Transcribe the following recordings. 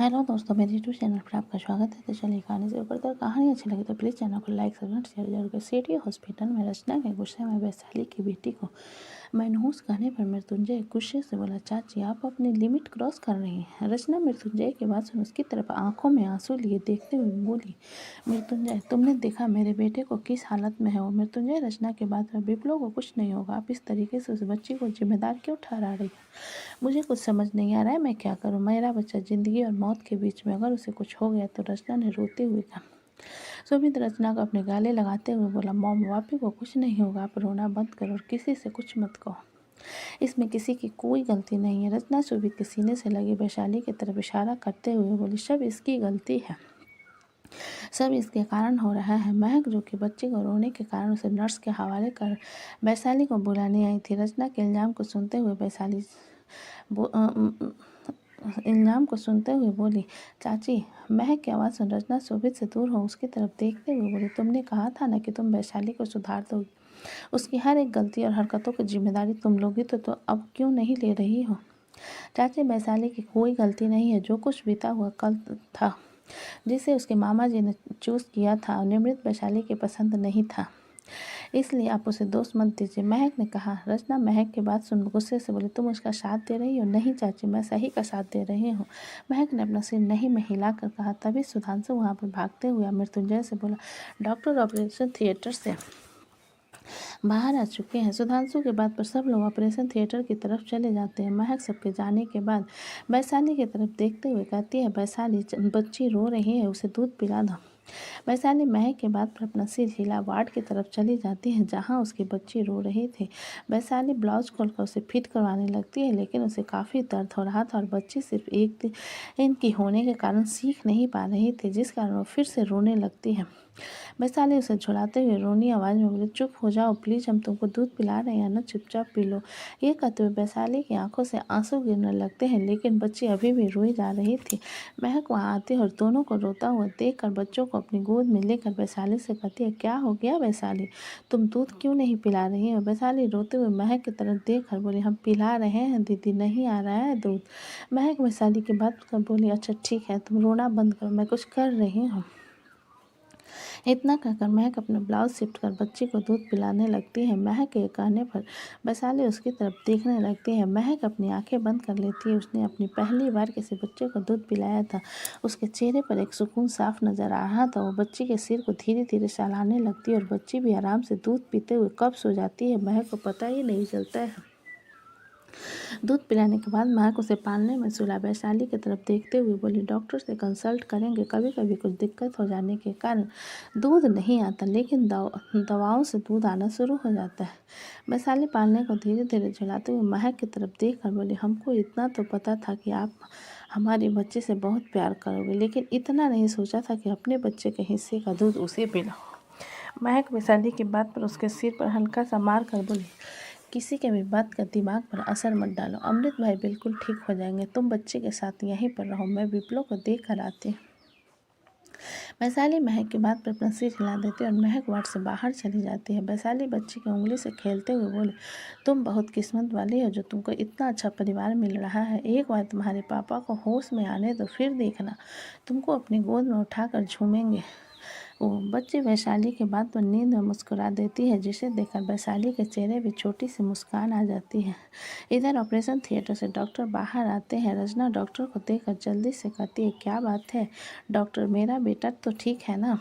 Hello दोस्तों, मेरे YouTube channel पर आपका स्वागत है। तो चलिए कहानी शुरू करते हैं। कहानी अच्छी लगी तो प्लीज़ चैनल को लाइक सब्सक्राइब शेयर जरूर करें। सिटी हॉस्पिटल में रचना के गुस्से में वैशाली की बेटी को मनहूस कहने पर मृत्युंजय गुस्से से बोला, चाची आप अपनी लिमिट क्रॉस कर रही हैं। रचना मृत्युंजय की बात सुन उसकी तरफ आंखों में आंसू लिए देखते हुए बोली, मृत्युंजय तुमने देखा मेरे बेटे को किस हालत में है वो। मृत्युंजय रचना की बात पर विप्लव को कुछ नहीं होगा, आप इस तरीके से उस बच्ची को जिम्मेदार क्यों ठहरा रही है। मुझे कुछ समझ नहीं आ रहा है, मैं क्या करूं। मेरा बच्चा जिंदगी और मौत के बीच में, अगर उसे कुछ हो गया तो। रचना ने रोते हुए कहा। सुमित रचना को अपने गाले लगाते हुए बोला, मॉम वापी को कुछ नहीं होगा, आप रोना बंद करो और किसी से कुछ मत कहो। इसमें किसी की कोई गलती नहीं है। रचना सुमित के सीने से लगी वैशाली की तरफ इशारा करते हुए बोली, सब इसकी गलती है, सब इसके कारण हो रहा है। महक जो कि बच्चे को रोने के कारण उसे नर्स के हवाले कर वैशाली को बुलाने आई थी। रचना के इल्ज़ाम को सुनते हुए बोली, चाची। महक की आवाज़ सुन रचना शोभित से दूर हो उसकी तरफ देखते हुए बोली, तुमने कहा था ना कि तुम वैशाली को सुधार दोगी, उसकी हर एक गलती और हरकतों की जिम्मेदारी तुम लोगी तो अब क्यों नहीं ले रही हो। चाची, वैशाली की कोई गलती नहीं है। जो कुछ बीता हुआ कल था, जिसे उसके मामा जी ने चूज किया था, निमृत वैशाली की पसंद नहीं था, इसलिए आप उसे दोष मत दीजिए, महक ने कहा। रचना महक की बात सुन गुस्से से बोली, तुम उसका साथ दे रही हो। नहीं चाची, मैं सही का साथ दे रही हूँ। महक ने अपना सिर नहीं में हिलाकर कहा। तभी सुधांशु वहाँ पर भागते हुए मृत्युंजय से बोला, डॉक्टर ऑपरेशन थिएटर से बाहर आ चुके हैं। सुधांशु के बाद पर सब लोग ऑपरेशन थिएटर की तरफ चले जाते हैं। महक सबके जाने के बाद वैशाली की तरफ देखते हुए कहती है, वैशाली बच्ची रो रही है, उसे दूध पिला दो। वैशाली महक के बाद पर अपना सिर हिला वार्ड की तरफ चली जाती है जहां उसकी बच्ची रो रही थी। वैशाली ब्लाउज खोलकर उसे फिट करवाने लगती है, लेकिन उसे काफ़ी दर्द हो रहा था और बच्ची सिर्फ एक दिन की होने के कारण सीख नहीं पा रही थी, जिस कारण वो फिर से रोने लगती है। वैशाली उसे झुलाते हुए रोनी आवाज़ में बोली, चुप हो जाओ प्लीज़, हम तुमको दूध पिला रहे हैं ना, चुपचाप पी लो। ये कहते हुए वैशाली की आंखों से आंसू गिरने लगते हैं, लेकिन बच्ची अभी भी रोई जा रही थी। महक वहाँ आती है और दोनों को रोता हुआ देखकर बच्चों को अपनी गोद में लेकर वैशाली से कहती है, क्या हो गया वैशाली, तुम दूध क्यों नहीं पिला रही हो। वैशाली रोते हुए महक की तरफ देख कर बोली, हम पिला रहे हैं दीदी, नहीं आ रहा है दूध। महक वैशाली की बात कर बोली, अच्छा ठीक है, तुम रोना बंद करो, मैं कुछ कर रही हूँ। इतना कहकर महक अपना ब्लाउज शिफ्ट कर बच्ची को दूध पिलाने लगती है। महक के कहने पर वैशाली उसकी तरफ देखने लगती है। महक अपनी आंखें बंद कर लेती है। उसने अपनी पहली बार किसी बच्चे को दूध पिलाया था। उसके चेहरे पर एक सुकून साफ नजर आ रहा था। वो बच्ची के सिर को धीरे धीरे सहलाने लगती है और बच्ची भी आराम से दूध पीते हुए कब सो जाती है, महक को पता ही नहीं चलता है। दूध पिलाने के बाद महक उसे पालने में सुला। वैशाली की तरफ देखते हुए बोली, डॉक्टर से कंसल्ट करेंगे, कभी कभी कुछ दिक्कत हो जाने के कारण दूध नहीं आता, लेकिन दवाओं से दूध आना शुरू हो जाता है। वैशाली पालने को धीरे धीरे झुलाते हुए महक की तरफ देख कर बोली, हमको इतना तो पता था कि आप हमारे बच्चे से बहुत प्यार करोगे, लेकिन इतना नहीं सोचा था कि अपने बच्चे के हिस्से का दूध उसे पिलाओ। महक वैशाली की बात पर उसके सिर पर हल्का सा मार कर बोली, किसी के भी बात का दिमाग पर असर मत डालो, अमृत भाई बिल्कुल ठीक हो जाएंगे, तुम बच्चे के साथ यहीं पर रहो, मैं विप्लव को देख कर आती हूँ। वैशाली महक की बात पर अपना सिर हिला देती है और महक वार्ड से बाहर चली जाती है। वैशाली बच्ची की उंगली से खेलते हुए बोले, तुम बहुत किस्मत वाली हो जो तुमको इतना अच्छा परिवार मिल रहा है। एक बार तुम्हारे पापा को होश में आने दो, फिर देखना तुमको अपनी गोद में उठाकर झूमेंगे। वो बच्ची वैशाली के बात पर नींद में मुस्कुरा देती है, जिसे देखकर वैशाली के चेहरे पर छोटी सी मुस्कान आ जाती है। इधर ऑपरेशन थिएटर से डॉक्टर बाहर आते हैं। रचना डॉक्टर को देखकर जल्दी से कहती है, क्या बात है डॉक्टर, मेरा बेटा तो ठीक है ना।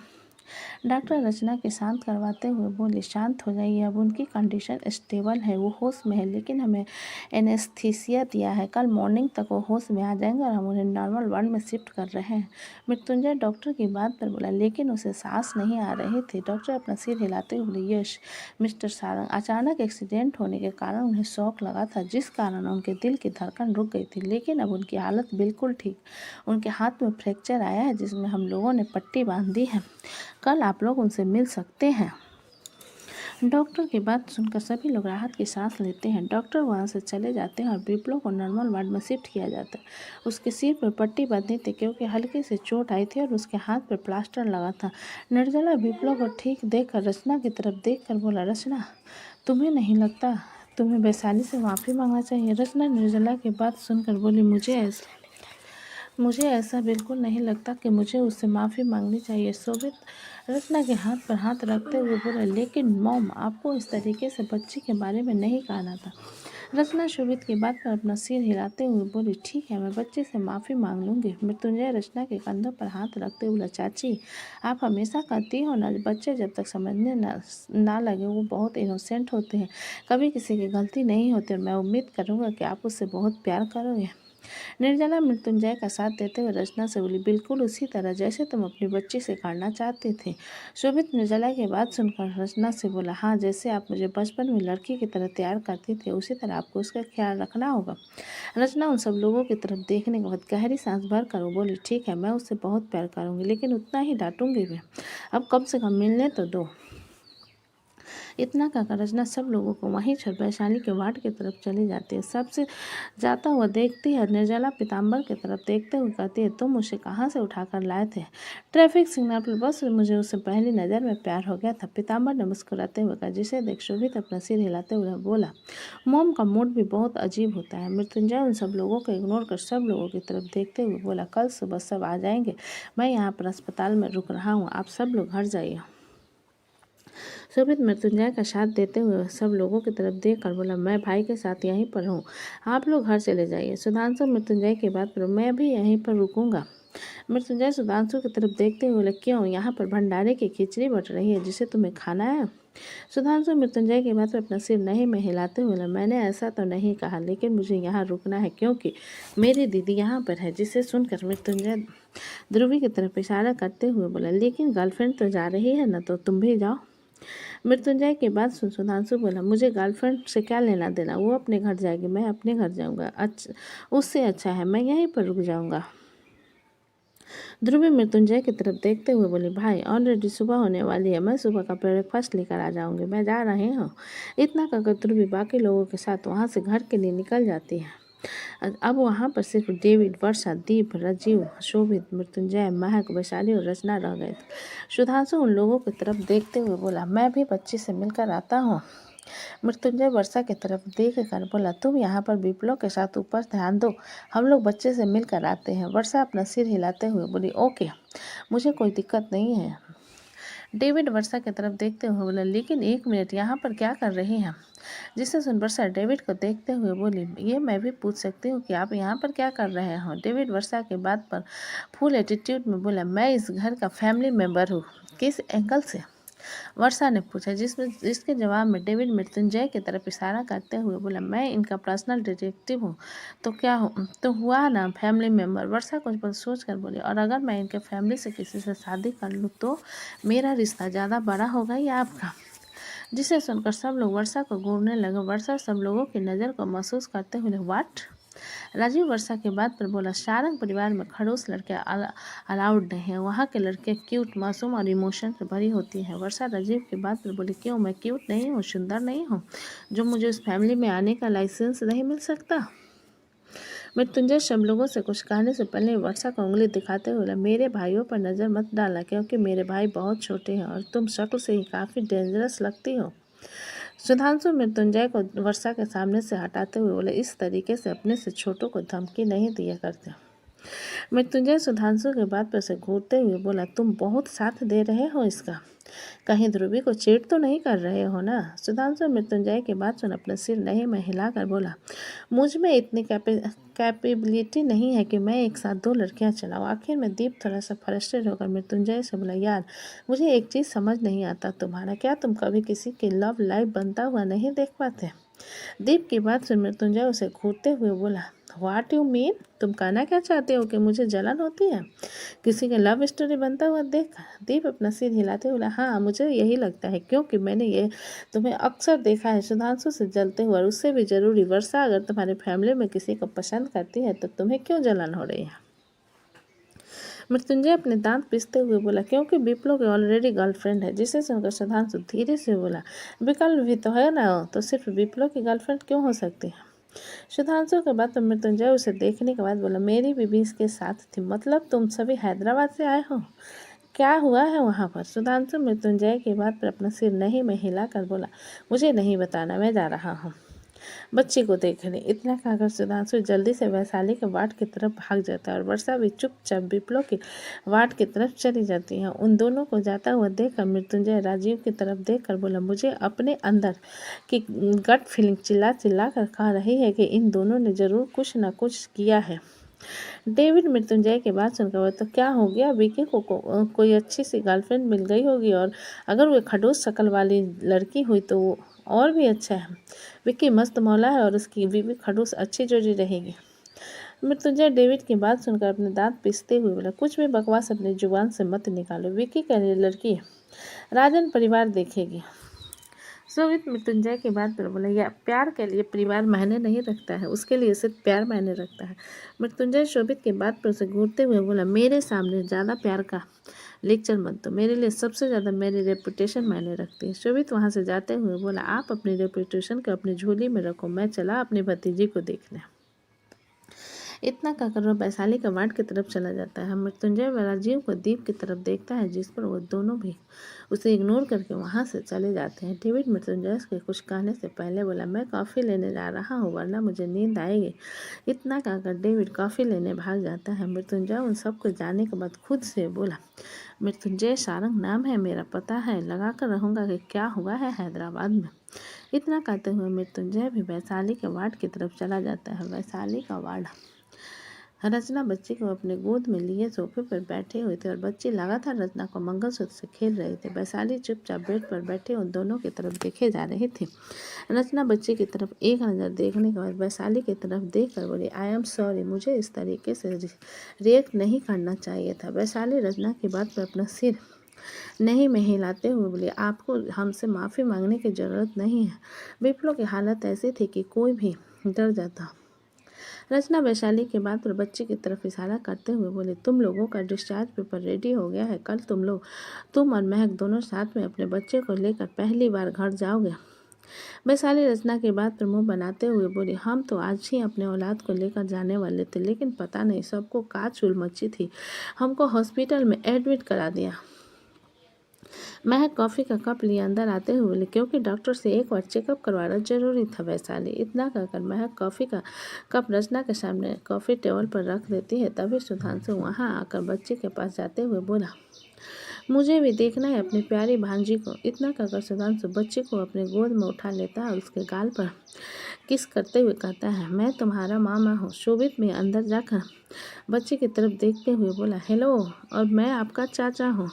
डॉक्टर रचना के शांत करवाते हुए बोले, शांत हो जाइए, अब उनकी कंडीशन स्टेबल है, वो होश में है, लेकिन हमें एनेस्थीसिया दिया है, कल मॉर्निंग तक वो होश में आ जाएंगे और हम उन्हें नॉर्मल वार्ड में शिफ्ट कर रहे हैं। मृत्युंजय डॉक्टर की बात पर बोला, लेकिन उसे सांस नहीं आ रही थी। डॉक्टर अपना सिर हिलाते हुए बोले, यश मिस्टर सारंग, अचानक एक्सीडेंट होने के कारण उन्हें शॉक लगा था, जिस कारण उनके दिल की धड़कन रुक गई थी, लेकिन अब उनकी हालत बिल्कुल ठीक। उनके हाथ में फ्रैक्चर आया है, जिसमें हम लोगों ने पट्टी बांध दी है, कल आप लोग उनसे मिल सकते हैं। डॉक्टर की बात सुनकर सभी लोग राहत की सांस लेते हैं। डॉक्टर वहां से चले जाते हैं और विप्लव को नॉर्मल वार्ड में शिफ्ट किया जाता है। उसके सिर पर पट्टी बांधी थी क्योंकि हल्की से चोट आई थी और उसके हाथ पर प्लास्टर लगा था। निर्जला विप्लव को ठीक देखकर रचना की तरफ देखकर बोला, रचना तुम्हें नहीं लगता तुम्हें वैशाली से माफ़ी मांगना चाहिए। रचना निर्जला की बात सुनकर बोली, मुझे ऐसा मुझे ऐसा बिल्कुल नहीं लगता कि मुझे उससे माफ़ी मांगनी चाहिए। शोभित रत्ना के हाथ पर हाथ रखते हुए बोला, लेकिन मॉम, आपको इस तरीके से बच्ची के बारे में नहीं कहना था। रचना शोभित की बात पर अपना सिर हिलाते हुए बोली, ठीक है, मैं बच्चे से माफ़ी मांग लूँगी। मृत्युंजय रचना के कंधों पर हाथ रखते हुए बोला, चाची, आप हमेशा कहती हो ना, बच्चे जब तक समझने ना लगे वो बहुत इनोसेंट होते हैं, कभी किसी की गलती नहीं होती, और मैं उम्मीद करूँगा कि आप उससे बहुत प्यार करोगे। निर्जला मृत्युंजय का साथ देते हुए रचना से बोली, बिल्कुल उसी तरह जैसे तुम अपनी बच्ची से करना चाहते थे। शोभित निर्जला की बात सुनकर रचना से बोला, हाँ, जैसे आप मुझे बचपन में लड़की की तरह तैयार करती थे, उसी तरह आपको उसका ख्याल रखना होगा। रचना उन सब लोगों की तरफ देखने के बाद गहरी सांस भर कर वो बोली, ठीक है, मैं उससे बहुत प्यार करूँगी, लेकिन उतना ही डांटूंगी भी। अब कम से कम मिलने तो दो। इतना कहकर रचना सब लोगों को वहीं छोड़ वैशाली के वार्ड की तरफ चली जाती है। सबसे जाता हुआ देखती है। निर्जला पीताम्बर की तरफ देखते हुए कहती है, तुम मुझे कहाँ से उठाकर लाए थे? ट्रैफिक सिग्नल पर बस मुझे उससे पहली नज़र में प्यार हो गया था। पीताम्बर ने मुस्कुराते हुए कहा, जिसे देख शोभित अपना सिर हिलाते हुए बोला, मोम का मूड भी बहुत अजीब होता है। मृत्युंजय उन सब लोगों को इग्नोर कर सब लोगों की तरफ देखते हुए बोला, कल सुबह सब आ जाएंगे, मैं यहाँ पर अस्पताल में रुक रहा हूँ, आप सब लोग घर जाइए। शोभित मृत्युंजय का साथ देते हुए सब लोगों की तरफ देख कर बोला, मैं भाई के साथ यहीं पर हूँ, आप लोग घर चले जाइए। सुधांशु मृत्युंजय की बात पर, मैं भी यहीं पर रुकूंगा। मृत्युंजय सुधांशु की तरफ देखते हुए बोले, क्यों, यहाँ पर भंडारे की खिचड़ी बट रही है जिसे तुम्हें खाना है? सुधांशु मृत्युंजय की बात पर अपना सिर नहीं में हिलाते हुए बोला, मैंने ऐसा तो नहीं कहा, लेकिन मुझे यहाँ रुकना है क्योंकि मेरी दीदी यहाँ पर है। जिसे सुनकर मृत्युंजय ध्रुवी की तरफ इशारा करते हुए बोला, लेकिन गर्लफ्रेंड तो जा रही है ना, तो तुम भी जाओ। मृत्युंजय की बात सुन सुधांशु बोला, मुझे गर्लफ्रेंड से क्या लेना देना, वो अपने घर जाएगी, मैं अपने घर जाऊंगा। अच्छा, उससे अच्छा है मैं यहीं पर रुक जाऊंगा। ध्रुवी मृत्युंजय की तरफ देखते हुए बोली, भाई, ऑलरेडी सुबह होने वाली है, मैं सुबह का ब्रेकफास्ट लेकर आ जाऊंगी, मैं जा रही हूँ। इतना कहकर ध्रुवी बाकी लोगों के साथ वहाँ से घर के लिए निकल जाती है। अब वहाँ पर सिर्फ डेविड, वर्षा, दीप, राजीव, शोभित, मृत्युंजय, महक, वैशाली और रचना रह गए थे। सुधांशु उन लोगों की तरफ देखते हुए बोला, मैं भी बच्ची से मिलकर आता हूँ। मृत्युंजय वर्षा की तरफ देख कर बोला, तुम यहाँ पर विप्लव के साथ ऊपर ध्यान दो, हम लोग बच्चे से मिलकर आते हैं। वर्षा अपना सिर हिलाते हुए बोली, ओके, मुझे कोई दिक्कत नहीं है। डेविड वर्षा की तरफ देखते हुए बोला, लेकिन एक मिनट, यहाँ पर क्या कर रही हैं? जिसे सुन वर्षा डेविड को देखते हुए बोली, ये मैं भी पूछ सकती हूँ कि आप यहाँ पर क्या कर रहे हो? डेविड वर्षा की बात पर फुल एटीट्यूड में बोला, मैं इस घर का फैमिली मेम्बर हूँ। किस एंगल से? वर्षा ने पूछा, जिसके जवाब में डेविड मृत्युंजय की तरफ इशारा करते हुए बोला, मैं इनका पर्सनल डिटेक्टिव हूँ। तो क्या हो, तो हुआ ना, फैमिली मेम्बर। वर्षा कुछ पल सोच कर बोली, और अगर मैं इनके फैमिली से किसी से शादी कर लूँ तो मेरा रिश्ता ज़्यादा बड़ा होगा या आपका? जिसे सुनकर सब लोग वर्षा को घूरने लगे। वर्षा सब लोगों की नज़र को महसूस करते हुए, व्हाट? राजीव वर्षा के बात पर बोला, सारंग परिवार में खड़ूस लड़के अलाउड नहीं है, वहाँ के लड़के क्यूट, मासूम और इमोशन से भरी होती है। वर्षा राजीव की बात पर बोली, क्यों, मैं क्यूट नहीं हूँ, सुंदर नहीं हूँ, जो मुझे उस फैमिली में आने का लाइसेंस नहीं मिल सकता? मृत्युंजय सब लोगों से कुछ कहने से पहले वर्षा को उंगली दिखाते हुए बोला, मेरे भाइयों पर नज़र मत डालना, क्योंकि मेरे भाई बहुत छोटे हैं और तुम शक्ल से ही काफ़ी डेंजरस लगती हो। सुधांशु मृत्युंजय को वर्षा के सामने से हटाते हुए बोले, इस तरीके से अपने से छोटों को धमकी नहीं दिया करते। मृत्युंजय सुधांशु के बात पर से घूरते हुए बोला, तुम बहुत साथ दे रहे हो इसका, कहीं ध्रुवी को चीट तो नहीं कर रहे हो ना? सुधांशु मृत्युंजय की बात सुन अपना सिर नहीं में हिलाकर बोला, मुझ में इतनी कैपेबिलिटी नहीं है कि मैं एक साथ दो लड़कियां चलाऊं। आखिर में दीप थोड़ा सा फ्रस्ट्रेट होकर मृत्युंजय से बोला, यार, मुझे एक चीज़ समझ नहीं आता तुम्हारा, क्या तुम कभी किसी की लव लाइफ बनता हुआ नहीं देख पाते? दीप की बात सुन मृत्युंजय उसे घूरते हुए बोला, व्हाट यू मीन? तुम कहना क्या चाहते हो कि मुझे जलन होती है किसी के लव स्टोरी बनता हुआ देख? दीप अपना सिर हिलाते हुए बोला, हाँ, मुझे यही लगता है, क्योंकि मैंने ये तुम्हें अक्सर देखा है सुधांशु से जलते हुए, और उससे भी जरूरी वर्षा अगर तुम्हारी फैमिली में किसी को पसंद करती है तो तुम्हें क्यों जलन हो रही है? मृत्युंजय अपने दांत पीसते हुए बोला, क्योंकि विप्लव की ऑलरेडी गर्लफ्रेंड है। जिसे सुनकर सुधांशु धीरे से बोला, विकल्प भी तो है ना, तो सिर्फ विप्लव की गर्लफ्रेंड क्यों हो सकती है? सुधांशु के बाद तो मृत्युंजय उसे देखने के बाद बोला, मेरी बीबी इसके साथ थी, मतलब तुम सभी हैदराबाद से आए हो, क्या हुआ है वहाँ पर? सुधांशु मृत्युंजय की बात पर अपना सिर नहीं में हिला कर बोला, मुझे नहीं बताना, मैं जा रहा हूँ। बच्ची को देख रही। इतना कहकर सुधांशु जल्दी से वैशाली के वार्ड की तरफ भाग जाता है और वर्षा भी चुपचाप विप्लव के वार्ड की तरफ चली जाती है। उन दोनों को जाता हुआ देखकर मृत्युंजय राजीव की तरफ देखकर बोला, मुझे अपने अंदर की गट फीलिंग चिल्ला चिल्ला कर कह रही है कि इन दोनों ने जरूर कुछ न कुछ किया है। डेविड मृत्युंजय की बात सुनकर बोला, तो क्या हो गया, विकी को कोई अच्छी सी गर्लफ्रेंड मिल गई होगी, और अगर वो खड़ूस शक्ल वाली लड़की हुई तो वो और भी अच्छा है। विक्की मस्त मौला है और उसकी बीवी खड़ूस अच्छी जोड़ी रहेगी। मृत्युंजय डेविड की बात सुनकर अपने दांत पीसते हुए बोला, कुछ भी बकवास अपनी जुबान से मत निकालो। विक्की का लड़की राजन परिवार देखेगी। शोभित मृत्युंजय की बात पर बोला, या प्यार के लिए परिवार मायने नहीं रखता है, उसके लिए सिर्फ प्यार मायने रखता है। मृत्युंजय शोभित की बात पर उसे घूरते हुए बोला, मेरे सामने ज़्यादा प्यार का लेक्चर मत दो, मेरे लिए सबसे ज़्यादा मेरी रेपुटेशन मायने रखती है। शोभित वहाँ से जाते हुए बोला, आप अपनी रेपुटेशन को अपनी झोली में रखो, मैं चला अपनी भतीजी को देखने। इतना कहकर वह वैशाली के वार्ड की तरफ चला जाता है। मृत्युंजय व राजीव को दीप की तरफ देखता है, जिस पर वो दोनों भी उसे इग्नोर करके वहाँ से चले जाते हैं। डेविड मृत्युंजय के कुछ कहने से पहले बोला, मैं कॉफ़ी लेने जा रहा हूँ वरना मुझे नींद आएगी। इतना कहकर डेविड कॉफ़ी लेने भाग जाता है। मृत्युंजय उन सबको जाने के बाद खुद से बोला, मृत्युंजय सारंग नाम है मेरा, पता है लगा कर रहूँगा कि क्या हुआ है हैदराबाद में। इतना कहते हुए मृत्युंजय भी वैशाली के वार्ड की तरफ चला जाता है। वैशाली का वार्ड। रचना बच्ची को अपने गोद में लिए सोफे पर बैठे हुए थे और बच्ची लगातार रचना को मंगलसूत्र से खेल रही थी। वैशाली चुपचाप बेड पर बैठे उन दोनों की तरफ देखे जा रही थी। रचना बच्ची की तरफ एक नज़र देखने के बाद वैशाली की तरफ देखकर बोली, आई एम सॉरी, मुझे इस तरीके से रिएक्ट नहीं करना चाहिए था। वैशाली रचना की बात पर अपना सिर नहीं में हिलाते हुए बोली, आपको हमसे माफ़ी मांगने की ज़रूरत नहीं है। विप्लव की हालत ऐसी थी कि कोई भी डर जाता। रचना वैशाली के बाद पर बच्ची की तरफ इशारा करते हुए बोले, तुम लोगों का डिस्चार्ज पेपर रेडी हो गया है, कल तुम और महक दोनों साथ में अपने बच्चे को लेकर पहली बार घर जाओगे। वैशाली रचना के बात पर मुंह बनाते हुए बोली, हम तो आज ही अपने औलाद को लेकर जाने वाले थे, लेकिन पता नहीं सबको का चूल मची थी, हमको हॉस्पिटल में एडमिट करा दिया। महक कॉफ़ी का कप लिए अंदर आते हुए बोले, क्योंकि डॉक्टर से एक बार चेकअप करवाना जरूरी था। वैशाली। इतना कहकर महक कॉफ़ी का कप रचना के सामने कॉफ़ी टेबल पर रख देती है। तभी सुधांशु वहाँ आकर बच्ची के पास जाते हुए बोला, मुझे भी देखना है अपनी प्यारी भांजी को। इतना कहकर सुधांशु बच्ची को अपने गोद में उठा लेता है और उसके गाल पर किस करते हुए कहता है, मैं तुम्हारा मामा हूँ। शोभित में अंदर जाकर बच्ची की तरफ देखते हुए बोला, हेलो, और मैं आपका चाचा हूँ।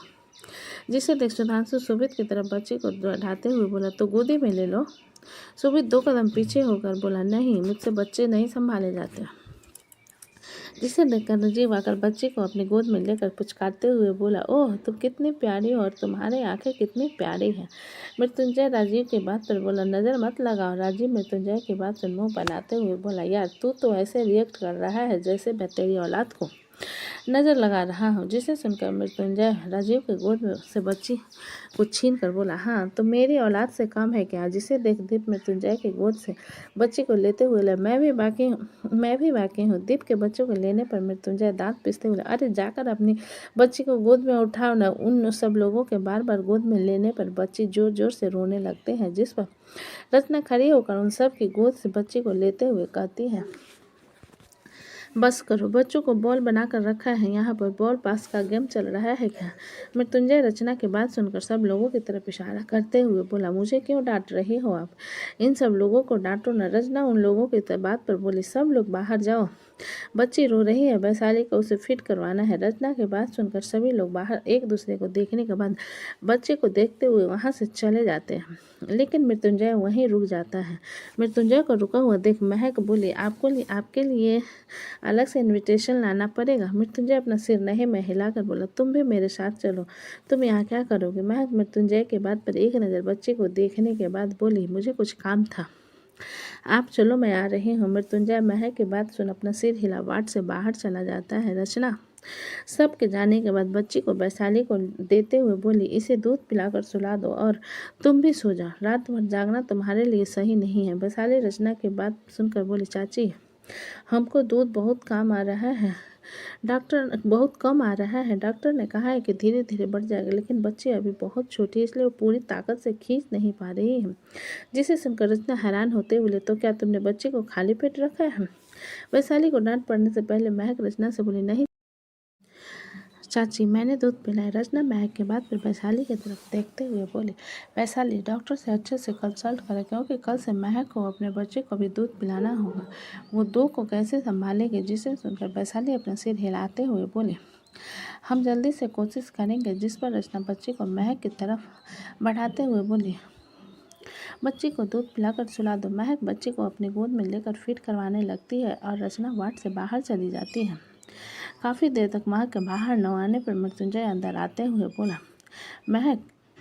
जिसे देख सुधांशु शोभित की तरफ बच्ची को ढाते हुए बोला, तो गोदी में ले लो। शोभित 2 कदम पीछे होकर बोला, नहीं, मुझसे बच्चे नहीं संभाले जाते। जिसे देखकर राजीव आकर बच्ची को अपनी गोद में लेकर पुचकारते हुए बोला, ओह, तुम कितनी प्यारी हो और तुम्हारी आंखें कितनी प्यारी हैं। मृत्युंजय राजीव की बात पर बोला, नज़र मत लगाओ। राजीव मृत्युंजय की बात पर मुंह बनाते हुए बोला, यार तू तो ऐसे रिएक्ट कर रहा है जैसे मैं तेरी औलाद को नज़र लगा रहा हूँ। जिसे सुनकर मृत्युंजय राजीव के गोद में से बच्ची को छीन कर बोला, हाँ तो मेरी औलाद से कम है क्या। जिसे देख दीप मृत्युंजय के गोद से बच्ची को लेते हुए बोला, मैं भी बाकी हूँ। दीप के बच्चों को लेने पर मृत्युंजय दांत पीसते हुए, अरे जाकर अपनी बच्ची को गोद में उठाओ ना। उन सब लोगों के बार बार गोद में लेने पर बच्ची जोर जोर से रोने लगते हैं, जिस पर रचना खड़ी होकर उन सब की गोद से बच्ची को लेते हुए कहती है, बस करो, बच्चों को बॉल बनाकर रखा है, यहाँ पर बॉल पास का गेम चल रहा है क्या। मृत्युंजय रचना की बात सुनकर सब लोगों की तरफ इशारा करते हुए बोला, मुझे क्यों डांट रही हो आप, इन सब लोगों को डांटो न। रचना उन लोगों की बात पर बोली, सब लोग बाहर जाओ, बच्ची रो रही है, वैशाली को उसे फिट करवाना है। रचना की बात सुनकर सभी लोग बाहर एक दूसरे को देखने के बाद बच्चे को देखते हुए वहाँ से चले जाते हैं, लेकिन मृत्युंजय वहीं रुक जाता है। मृत्युंजय को रुका हुआ देख महक बोली, आपके लिए अलग से इनविटेशन लाना पड़ेगा। मृत्युंजय अपना सिर नहीं में हिलाकर बोला, तुम भी मेरे साथ चलो, तुम यहाँ क्या करोगे। महक मृत्युंजय के बात पर एक नज़र बच्चे को देखने के बाद बोली, मुझे कुछ काम था, आप चलो, मैं आ रही हूँ। मृत्युंजय महक की बात सुन अपना सिर हिला वार्ड से बाहर चला जाता है। रचना सबके जाने के बाद बच्ची को वैशाली को देते हुए बोली, इसे दूध पिलाकर सुला दो और तुम भी सो जाओ, रात भर जागना तुम्हारे लिए सही नहीं है। वैशाली रचना की बात सुनकर बोली, चाची हमको दूध बहुत काम आ रहा है, डॉक्टर बहुत कम आ रहा है। डॉक्टर ने कहा है कि धीरे धीरे बढ़ जाएगा, लेकिन बच्ची अभी बहुत छोटी है, इसलिए वो पूरी ताकत से खींच नहीं पा रही है। जिसे सुनकर रचना हैरान होते बोले, तो क्या तुमने बच्चे को खाली पेट रखा है? वैशाली को डांट पड़ने से पहले महक रचना से बोली, नहीं चाची, मैंने दूध पिलाया। रचना महक के बाद फिर वैशाली की तरफ देखते हुए बोली, वैशाली, डॉक्टर से अच्छे से कंसल्ट करें, क्योंकि कल से महक को अपने बच्चे को भी दूध पिलाना होगा। वो दो को कैसे संभालेगी? जिसे सुनकर वैशाली अपना सिर हिलाते हुए बोली, हम जल्दी से कोशिश करेंगे। जिस पर रचना बच्ची को महक की तरफ बढ़ाते हुए बोली, बच्ची को दूध पिलाकर सुला दो। महक बच्ची को अपनी गोद में लेकर फीड करवाने लगती है और रचना वार्ड से बाहर चली जाती है। काफ़ी देर तक महक के बाहर न आने पर मृत्युंजय अंदर आते हुए बोला, महक,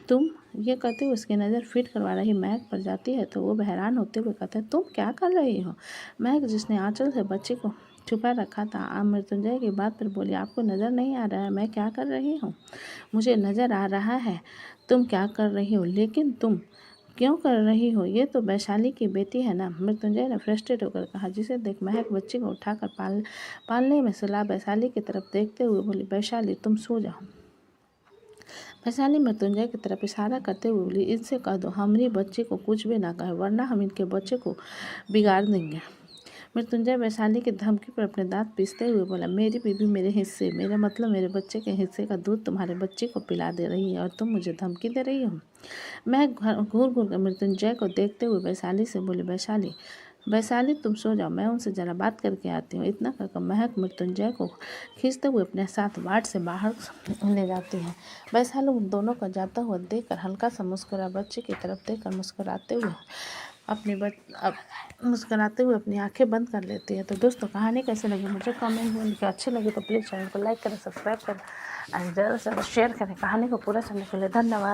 तुम? ये कहते हुए उसकी नज़र फीड करवा रही महक पर जाती है तो वो हैरान होते हुए कहते हैं, तुम क्या कर रही हो? महक, जिसने आंचल से बच्चे को छुपा रखा था, मृत्युंजय की बात पर बोली, आपको नज़र नहीं आ रहा है मैं क्या कर रही हूँ? मुझे नज़र आ रहा है तुम क्या कर रही हो, लेकिन तुम क्यों कर रही हो? ये तो वैशाली की बेटी है ना? मृत्युंजय ने फ्रस्ट्रेट होकर कहा, जिसे देख महक बच्ची को उठाकर पालने में सलाह वैशाली की तरफ देखते हुए बोली, वैशाली, तुम सो जाओ। वैशाली मृत्युंजय की तरफ इशारा करते हुए बोली, इनसे कह दो हमारी बच्ची को कुछ भी ना कहे, वरना हम इनके बच्चे को बिगाड़ देंगे। मृत्युंजय वैशाली की धमकी पर अपने दांत पीसते हुए बोला, मेरी बीवी मेरे हिस्से, मेरा मतलब मेरे बच्चे के हिस्से का दूध तुम्हारे बच्चे को पिला दे रही है और तुम मुझे धमकी दे रही हो? मैं घूर घूर कर मृत्युंजय को देखते हुए वैशाली से बोली, वैशाली, वैशाली, तुम सो जाओ, मैं उनसे ज़रा बात करके आती हूँ। इतना कहकर महक मृत्युंजय को खींचते हुए अपने साथ वार्ड से बाहर ले जाती है। वैशाली उन दोनों को जाता हुआ देखकर हल्का सा मुस्कुरा बच्चे की तरफ देखकर मुस्कुराते हुए अपनी आंखें बंद कर लेती है। तो दोस्तों, कहानी कैसे लगी मुझे कमेंट में लिखें। अच्छी लगी तो प्लीज़ चैनल को लाइक करें, सब्सक्राइब करें और ज़्यादा से ज़्यादा शेयर करें। कहानी को पूरा सुनने के लिए धन्यवाद।